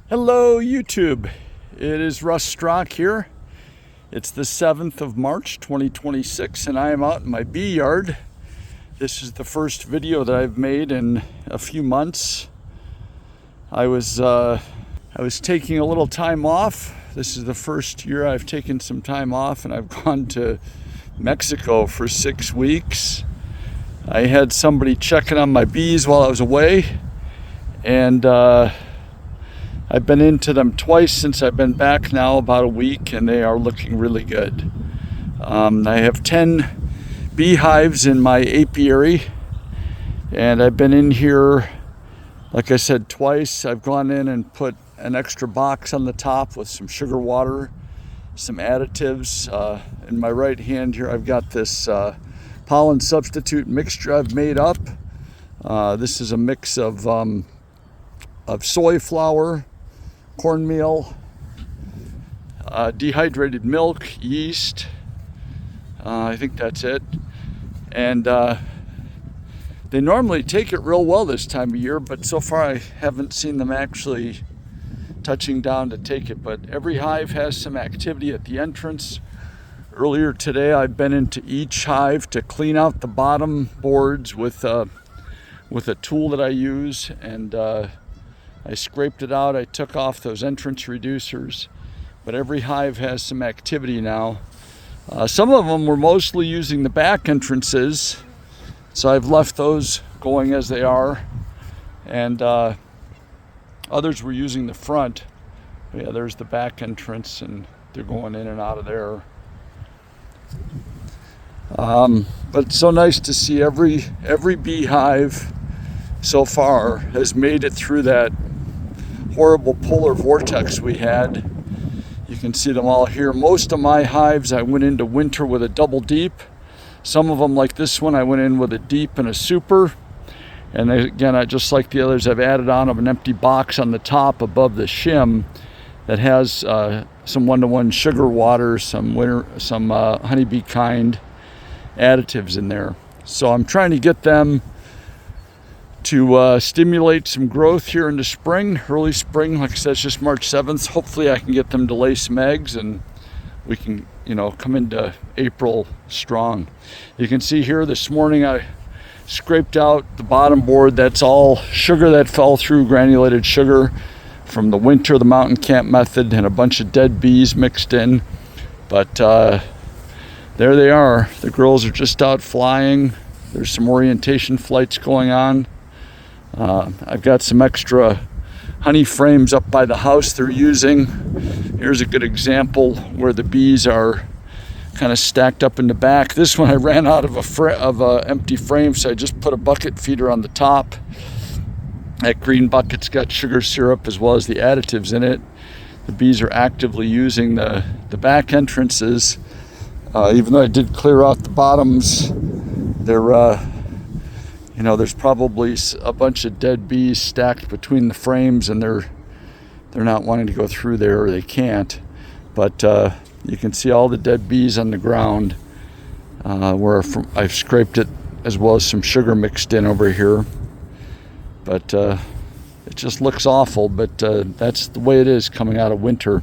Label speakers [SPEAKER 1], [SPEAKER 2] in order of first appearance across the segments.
[SPEAKER 1] Hello YouTube, it is Russ Strock here. It's the 7th of March 2026 and I am out in my bee yard. This is the first video that I've made in a few months. I was taking a little time off. This is the first year I've taken some time off and I've gone to Mexico for 6 weeks. I had somebody checking on my bees while I was away, and I've been into them twice since I've been back now, about a week, and they are looking really good. I have 10 beehives in my apiary, and I've been in here, like I said, twice. I've gone in and put an extra box on the top with some sugar water, some additives. In my right hand here, I've got this pollen substitute mixture I've made up. This is a mix of soy flour, cornmeal, dehydrated milk, yeast. I think that's it. And they normally take it real well this time of year, but so far I haven't seen them actually touching down to take it. But every hive has some activity at the entrance. Earlier today, I've been into each hive to clean out the bottom boards with a tool that I use, and I scraped it out. I took off those entrance reducers, but every hive has some activity now. Some of them were mostly using the back entrances, so I've left those going as they are, and others were using the front. Yeah, there's the back entrance, and they're going in and out of there. But it's so nice to see every beehive so far has made it through that horrible polar vortex we had. You can see them all here. Most of my hives I went into winter with a double deep. Some of them, like this one, I went in with a deep and a super. And again, I just like the others, I've added on an empty box on the top above the shim that has some one-to-one sugar water, some honeybee kind additives in there. So I'm trying to get them to stimulate some growth here into spring, early spring. Like I said, it's just March 7th. Hopefully I can get them to lay some eggs and we can, come into April strong. You can see here this morning I scraped out the bottom board. That's all sugar that fell through, granulated sugar from the winter, the mountain camp method, and a bunch of dead bees mixed in. But there they are. The girls are just out flying. There's some orientation flights going on. I've got some extra honey frames up by the house they're using. Here's a good example where the bees are kind of stacked up in the back. This one I ran out of a empty frame, so I just put a bucket feeder on the top. That green bucket's got sugar syrup as well as the additives in it. The bees are actively using the back entrances. Even though I did clear out the bottoms, there's probably a bunch of dead bees stacked between the frames, and they're not wanting to go through there, or they can't. But you can see all the dead bees on the ground where I've scraped it, as well as some sugar mixed in over here. But it just looks awful, but that's the way it is coming out of winter.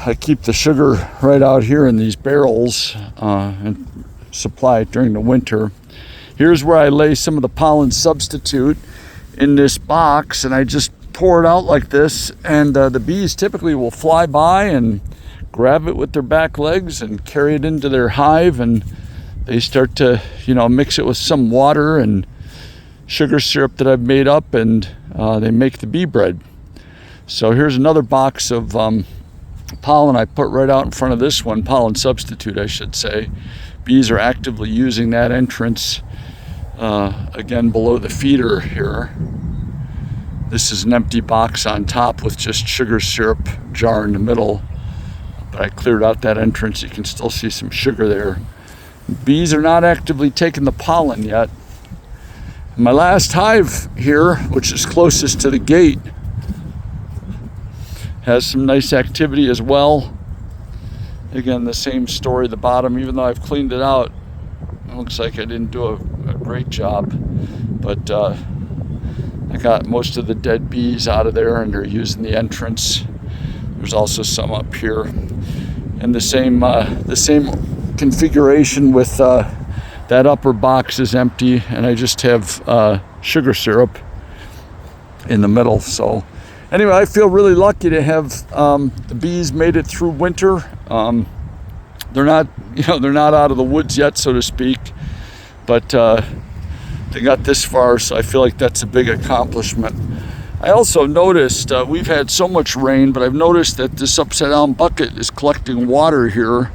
[SPEAKER 1] I keep the sugar right out here in these barrels and supply it during the winter. Here's where I lay some of the pollen substitute in this box, and I just pour it out like this, and the bees typically will fly by and grab it with their back legs and carry it into their hive, and they start to mix it with some water and sugar syrup that I've made up, and they make the bee bread. So here's another box of pollen I put right out in front of this one, pollen substitute I should say. Bees are actively using that entrance, again below the feeder here. This is an empty box on top with just sugar syrup jar in the middle, but I cleared out that entrance. You can still see some sugar there. Bees are not actively taking the pollen yet. My last hive here, which is closest to the gate, has some nice activity as well. Again, the same story, the bottom, even though I've cleaned it out, it looks like I didn't do a great job. But I got most of the dead bees out of there, and they're using the entrance. There's also some up here, and the same configuration with that upper box is empty, and I just have sugar syrup in the middle. So anyway, I feel really lucky to have the bees made it through winter. They're not out of the woods yet, so to speak, but they got this far, so I feel like that's a big accomplishment. I also noticed, we've had so much rain, but I've noticed that this upside down bucket is collecting water here.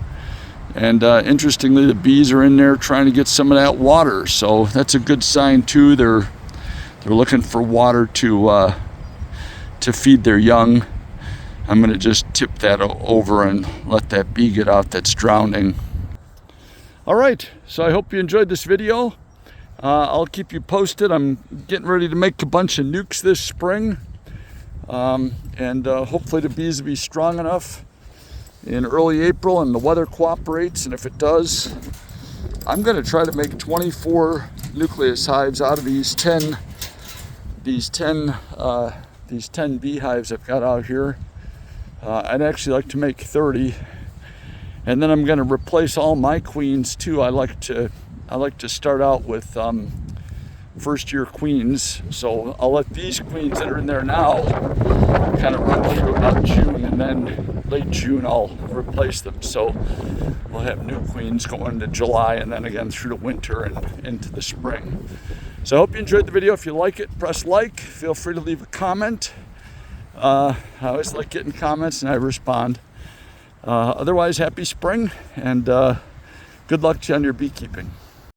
[SPEAKER 1] And interestingly, the bees are in there trying to get some of that water. So that's a good sign too. They're looking for water to feed their young. I'm gonna just tip that over and let that bee get out that's drowning. All right, so I hope you enjoyed this video. I'll keep you posted. I'm getting ready to make a bunch of nukes this spring. And hopefully the bees will be strong enough in early April and the weather cooperates. And if it does, I'm going to try to make 24 nucleus hives out of these 10 beehives I've got out here. I'd actually like to make 30. And then I'm going to replace all my queens too. I like to start out with first year queens. So I'll let these queens that are in there now kind of run through about June, and then late June I'll replace them. So we'll have new queens going into July, and then again through the winter and into the spring. So I hope you enjoyed the video. If you like it, press like. Feel free to leave a comment. I always like getting comments and I respond. Otherwise, happy spring, and good luck to you on your beekeeping.